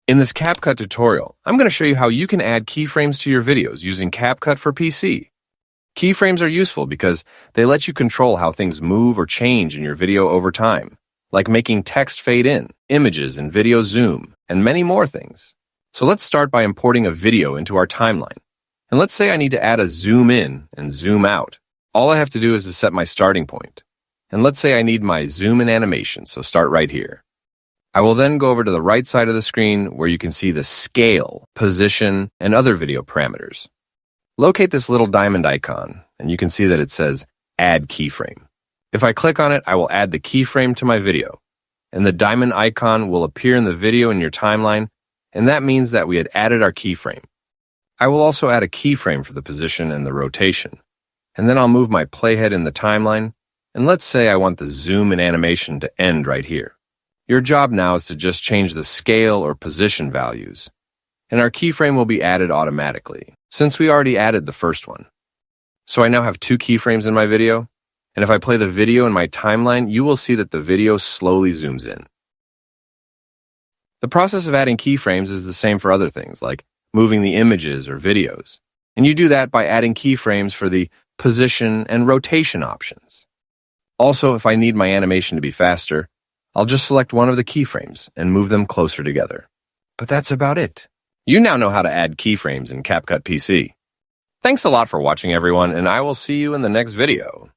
In this CapCut tutorial, I'm going to show you how you can add keyframes to your videos using CapCut for PC. Keyframes are useful because they let you control how things move or change in your video over time, like making text fade in, images and video zoom, and many more things. So let's start by importing a video into our timeline. And let's say I need to add a zoom in and zoom out. All I have to do is to set my starting point. And let's say I need my zoom in animation, so start right here. I will then go over to the right side of the screen where you can see the scale, position, and other video parameters. Locate this little diamond icon, and you can see that it says Add Keyframe. If I click on it, I will add the keyframe to my video, and the diamond icon will appear in the video in your timeline, and that means that we had added our keyframe. I will also add a keyframe for the position and the rotation, and then I'll move my playhead in the timeline, and let's say I want the zoom in animation to end right here. Your job now is to just change the scale or position values, and our keyframe will be added automatically, since we already added the first one. So I now have 2 keyframes in my video, and if I play the video in my timeline, you will see that the video slowly zooms in. The process of adding keyframes is the same for other things, like moving the images or videos, and you do that by adding keyframes for the position and rotation options. Also, if I need my animation to be faster, I'll just select one of the keyframes and move them closer together. But that's about it. You now know how to add keyframes in CapCut PC. Thanks a lot for watching, everyone, and I will see you in the next video.